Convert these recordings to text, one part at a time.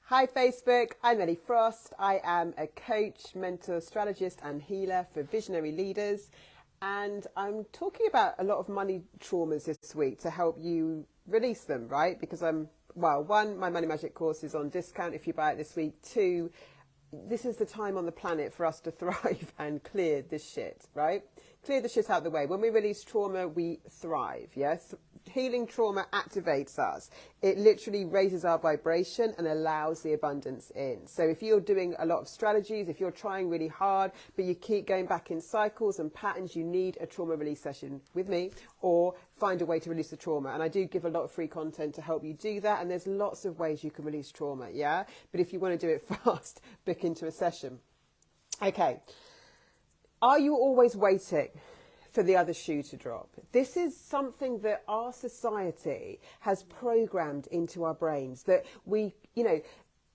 Hi Facebook, I'm Ellie Frost. I am a coach, mentor, strategist and healer for visionary leaders. And I'm talking about a lot of money traumas this week to help you release them, right? Because one, my Money Magic course is on discount if you buy it this week. Two, this is the time on the planet for us to thrive and clear this shit, right? Clear the shit out of the way. When we release trauma, we thrive, yes? Healing trauma activates us. It literally raises our vibration and allows the abundance in. So if you're doing a lot of strategies, if you're trying really hard, but you keep going back in cycles and patterns, you need a trauma release session with me or find a way to release the trauma. And I do give a lot of free content to help you do that. And there's lots of ways you can release trauma, yeah? But if you want to do it fast, book into a session. Okay. Are you always waiting for the other shoe to drop? This is something that our society has programmed into our brains that we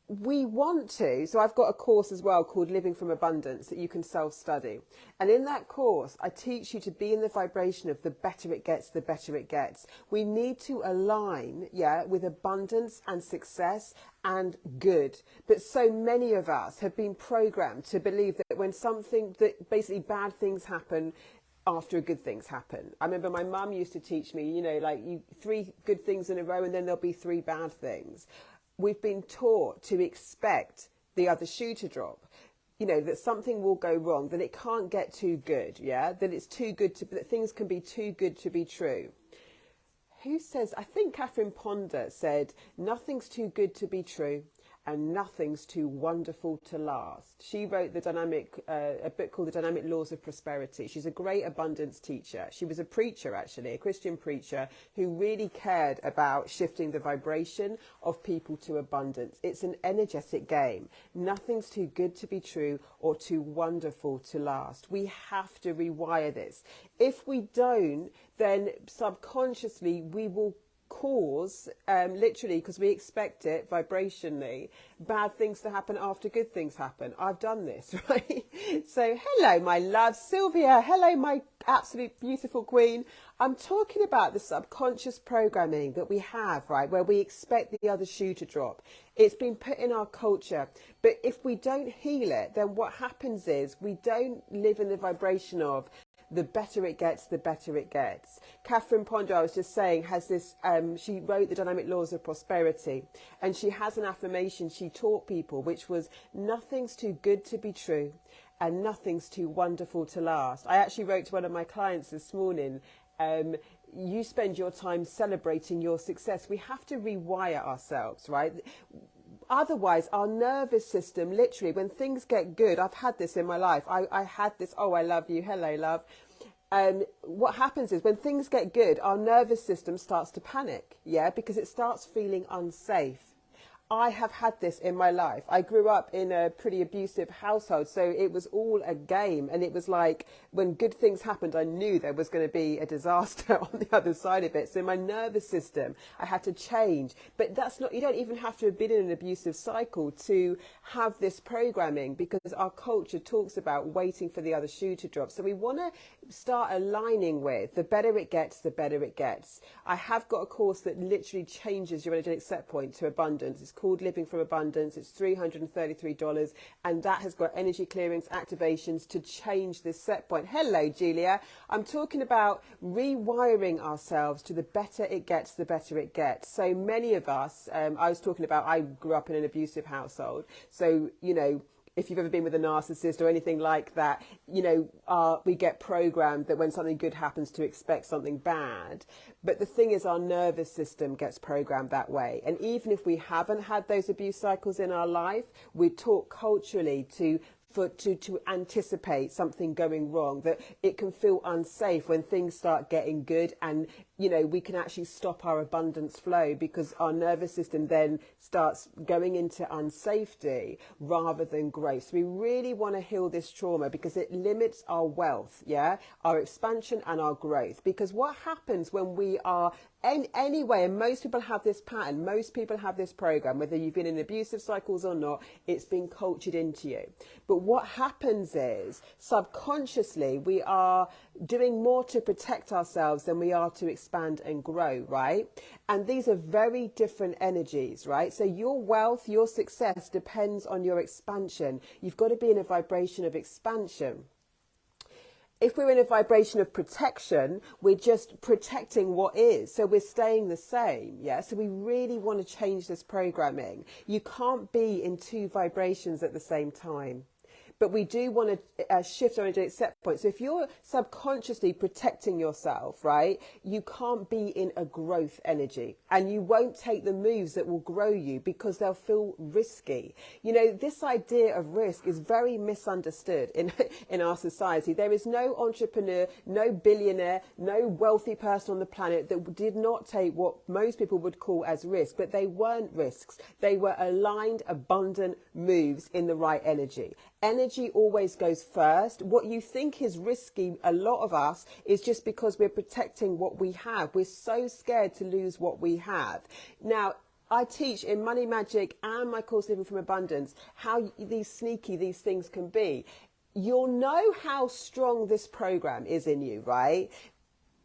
want to. So I've got a course as well called Living from Abundance that you can self-study. And in that course, I teach you to be in the vibration of the better it gets, the better it gets. We need to align, with abundance and success and good. But so many of us have been programmed to believe that when that basically bad things happen, after good things happen. I remember my mum used to teach me, three good things in a row and then there'll be three bad things. We've been taught to expect the other shoe to drop, that something will go wrong, that it can't get too good, that it's too good that things can be too good to be true. Who says, I think Catherine Ponder said, nothing's too good to be true and nothing's too wonderful to last. She wrote a book called The Dynamic Laws of Prosperity. She's a great abundance teacher. She was a preacher, actually, a Christian preacher who really cared about shifting the vibration of people to abundance. It's an energetic game. Nothing's too good to be true or too wonderful to last. We have to rewire this. If we don't, then subconsciously we will cause, literally, because we expect it vibrationally, bad things to happen after good things happen. I've done this, right? So hello, my love, Sylvia. Hello, my absolute beautiful queen. I'm talking about the subconscious programming that we have, right, where we expect the other shoe to drop. It's been put in our culture. But if we don't heal it, then what happens is we don't live in the vibration of the better it gets, the better it gets. Catherine Ponder, I was just saying, has this, she wrote The Dynamic Laws of Prosperity, and she has an affirmation she taught people, which was, nothing's too good to be true and nothing's too wonderful to last. I actually wrote to one of my clients this morning, you spend your time celebrating your success. We have to rewire ourselves, right? Otherwise, our nervous system, literally, when things get good, I've had this in my life. I had this, oh, I love you, hello, love. What happens is when things get good, our nervous system starts to panic, because it starts feeling unsafe. I have had this in my life. I grew up in a pretty abusive household, so it was all a game. And it was like when good things happened, I knew there was going to be a disaster on the other side of it. So my nervous system, I had to change. But that's not, you don't even have to have been in an abusive cycle to have this programming, because our culture talks about waiting for the other shoe to drop. So we want to start aligning with the better it gets, the better it gets. I have got a course that literally changes your energetic set point to abundance. It's called Living from Abundance. It's $333, and that has got energy clearings, activations to change this set point. Hello, Julia. I'm talking about rewiring ourselves to the better it gets, the better it gets. So many of us, I was talking about, I grew up in an abusive household. So, if you've ever been with a narcissist or anything like that, we get programmed that when something good happens to expect something bad. But the thing is, our nervous system gets programmed that way. And even if we haven't had those abuse cycles in our life, we're taught culturally to anticipate something going wrong, that it can feel unsafe when things start getting good, and we can actually stop our abundance flow because our nervous system then starts going into unsafety rather than growth. So we really want to heal this trauma because it limits our wealth, our expansion and our growth. Because what happens when we are anyway, and most people have this pattern, most people have this program, whether you've been in abusive cycles or not, it's been cultured into you. But what happens is subconsciously we are doing more to protect ourselves than we are to expand and grow, right? And these are very different energies, right? So your wealth, your success depends on your expansion. You've got to be in a vibration of expansion. If we're in a vibration of protection, we're just protecting what is. So we're staying the same. Yeah. So we really want to change this programming. You can't be in two vibrations at the same time. But we do want to shift our energetic set point. So if you're subconsciously protecting yourself, right, you can't be in a growth energy, and you won't take the moves that will grow you because they'll feel risky. You know, this idea of risk is very misunderstood in our society. There is no entrepreneur, no billionaire, no wealthy person on the planet that did not take what most people would call as risk, but they weren't risks. They were aligned, abundant moves in the right energy. Energy always goes first. What you think is risky, a lot of us, is just because we're protecting what we have. We're so scared to lose what we have. Now, I teach in Money Magic and my course Living from Abundance how these things can be. You'll know how strong this program is in you, right?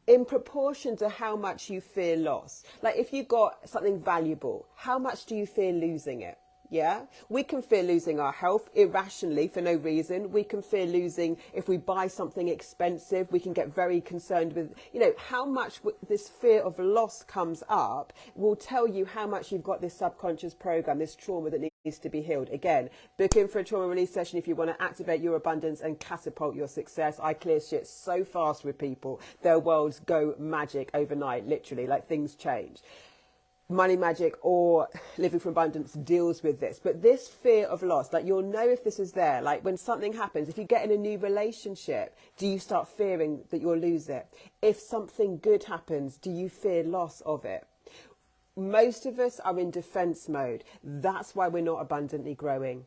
In proportion to how much you fear loss. Like if you got something valuable, how much do you fear losing it? Yeah, we can fear losing our health irrationally for no reason. We can fear losing if we buy something expensive. We can get very concerned with, you know, how much this fear of loss comes up will tell you how much you've got this subconscious program, this trauma that needs to be healed. Again, book in for a trauma release session if you want to activate your abundance and catapult your success. I clear shit so fast with people. Their worlds go magic overnight, literally, like things change. Money Magic or Living from Abundance deals with this, but this fear of loss, like you'll know if this is there. Like when something happens, if you get in a new relationship, do you start fearing that you'll lose it? If something good happens, do you fear loss of it? Most of us are in defense mode. That's why we're not abundantly growing.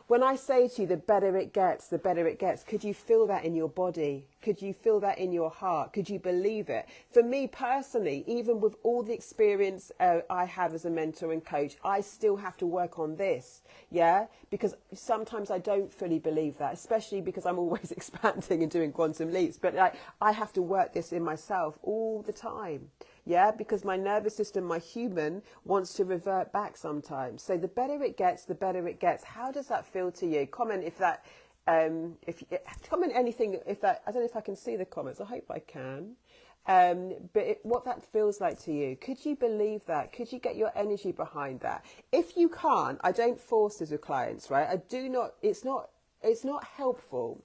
When I say to you, the better it gets, the better it gets, could you feel that in your body? Could you feel that in your heart? Could you believe it? For me personally, even with all the experience I have as a mentor and coach, I still have to work on this. Yeah, because sometimes I don't fully believe that, especially because I'm always expanding and doing quantum leaps. But I have to work this in myself all the time. Yeah, because my nervous system, my human, wants to revert back sometimes. So the better it gets, the better it gets. How does that feel to you? Comment if that, comment anything if that. I don't know if I can see the comments. I hope I can. But what that feels like to you. Could you believe that? Could you get your energy behind that? If you can't, I don't force this with clients, right? I do not. It's not helpful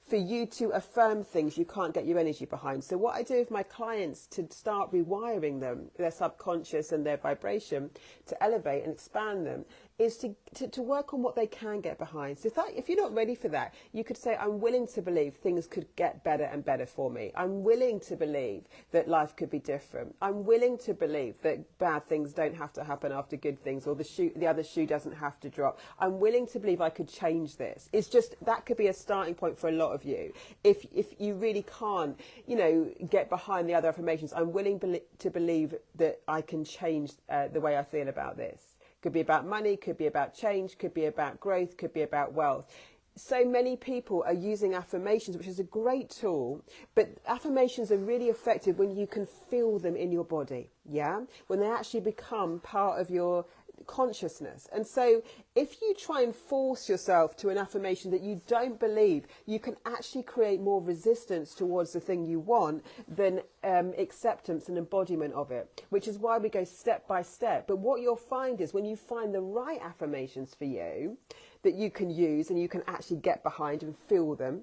for you to affirm things you can't get your energy behind. So what I do with my clients to start rewiring them, their subconscious and their vibration, to elevate and expand them, is to work on what they can get behind. So if you're not ready for that, you could say, I'm willing to believe things could get better and better for me. I'm willing to believe that life could be different. I'm willing to believe that bad things don't have to happen after good things, or the other shoe doesn't have to drop. I'm willing to believe I could change this. It's just, that could be a starting point for a lot of you. If you really can't, get behind the other affirmations, I'm willing to believe that I can change the way I feel about this. Could be about money, could be about change, could be about growth, could be about wealth. So many people are using affirmations, which is a great tool, but affirmations are really effective when you can feel them in your body, yeah? When they actually become part of your consciousness. And so if you try and force yourself to an affirmation that you don't believe, you can actually create more resistance towards the thing you want than acceptance and embodiment of it, which is why we go step by step. But what you'll find is when you find the right affirmations for you that you can use and you can actually get behind and feel them,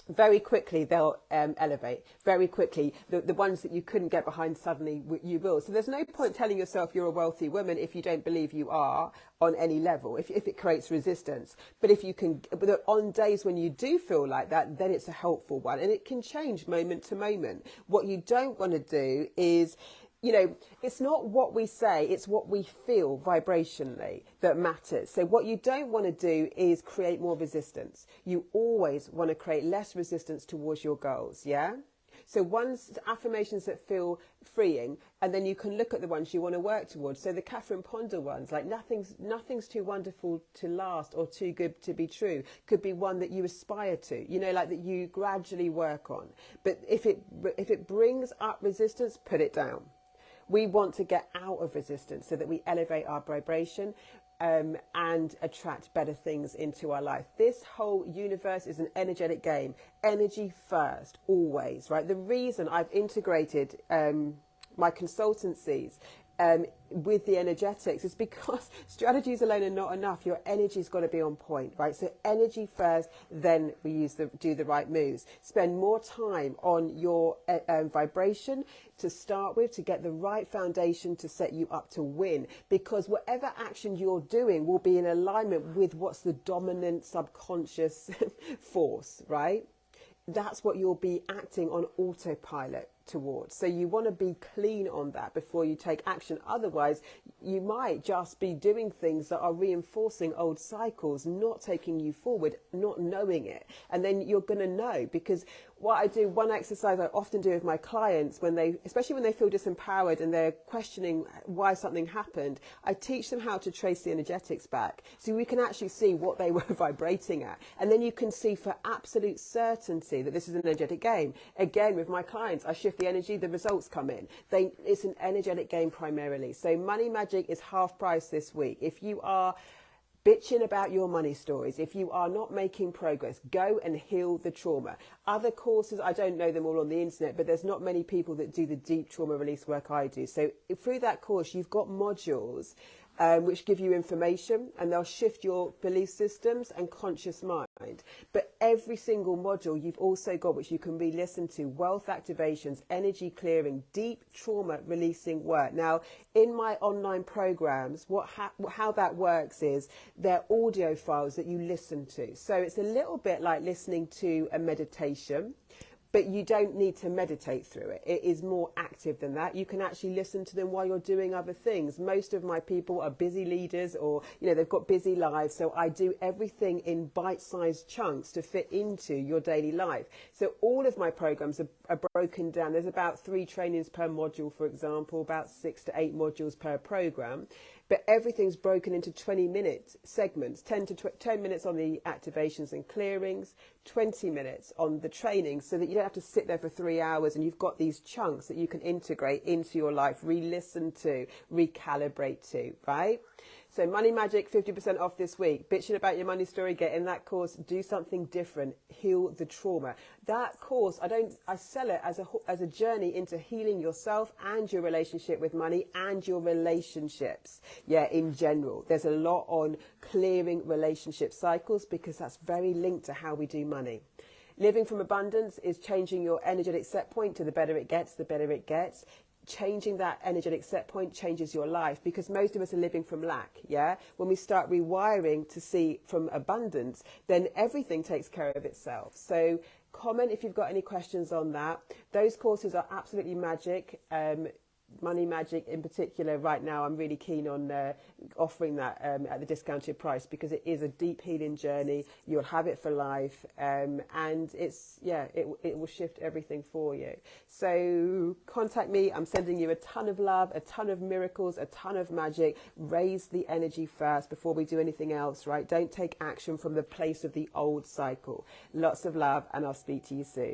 very quickly they'll elevate. Very quickly, the ones that you couldn't get behind, suddenly you will. So there's no point telling yourself you're a wealthy woman if you don't believe you are on any level, if it creates resistance. But if you can, but on days when you do feel like that, then it's a helpful one, and it can change moment to moment. What you don't want to do is, it's not what we say, it's what we feel vibrationally that matters. So what you don't want to do is create more resistance. You always want to create less resistance towards your goals, yeah? So one's affirmations that feel freeing, and then you can look at the ones you want to work towards. So the Catherine Ponder ones, like nothing's too wonderful to last or too good to be true, could be one that you aspire to, you know, like that you gradually work on. But if it brings up resistance, put it down. We want to get out of resistance so that we elevate our vibration and attract better things into our life. This whole universe is an energetic game. Energy first, always, right? The reason I've integrated my consultancies with the energetics is because strategies alone are not enough. Your energy's got to be on point, right? So energy first, then we do the right moves. Spend more time on your vibration to start with, to get the right foundation to set you up to win, because whatever action you're doing will be in alignment with what's the dominant subconscious force, right? That's what you'll be acting on autopilot towards. So you want to be clean on that before you take action. Otherwise, you might just be doing things that are reinforcing old cycles, not taking you forward, not knowing it. And then you're going to know, because what I do, one exercise I often do with my clients, especially when they feel disempowered and they're questioning why something happened, I teach them how to trace the energetics back. So we can actually see what they were vibrating at. And then you can see for absolute certainty that this is an energetic game. Again, with my clients, I shift the energy, the results come in. It's an energetic game primarily. So Money Magic is half price this week. If you are bitching about your money stories, if you are not making progress, go and heal the trauma. Other courses, I don't know them all on the internet, but there's not many people that do the deep trauma release work I do. So through that course, you've got modules which give you information, and they'll shift your belief systems and conscious mind. But every single module you've also got, which you can re-listen to, wealth activations, energy clearing, deep trauma releasing work. Now, in my online programs, how that works is they're audio files that you listen to. So it's a little bit like listening to a meditation, but you don't need to meditate through it. It is more active than that. You can actually listen to them while you're doing other things. Most of my people are busy leaders, or, you know, they've got busy lives. So I do everything in bite-sized chunks to fit into your daily life. So all of my programs are broken down. There's about 3 trainings per module, for example, about 6 to 8 modules per program. But everything's broken into 20-minute segments, 10 minutes on the activations and clearings, 20 minutes on the training, so that you don't have to sit there for 3 hours, and you've got these chunks that you can integrate into your life, re-listen to, recalibrate to, right? So Money Magic, 50% off this week. Bitching about your money story, get in that course, do something different, heal the trauma. That course, I sell it as a journey into healing yourself and your relationship with money and your relationships. Yeah, in general. There's a lot on clearing relationship cycles, because that's very linked to how we do money. Living from abundance is changing your energetic set point to the better it gets, the better it gets. Changing that energetic set point changes your life, because most of us are living from lack. Yeah, when we start rewiring to see from abundance, then everything takes care of itself. So comment if you've got any questions on that. Those courses are absolutely magic. Money Magic in particular, right now I'm really keen on offering that at the discounted price, because it is a deep healing journey. You'll have it for life, and it will shift everything for you. So contact me. I'm sending you a ton of love, a ton of miracles, a ton of magic. Raise the energy first before we do anything else, right? Don't take action from the place of the old cycle. Lots of love, and I'll speak to you soon.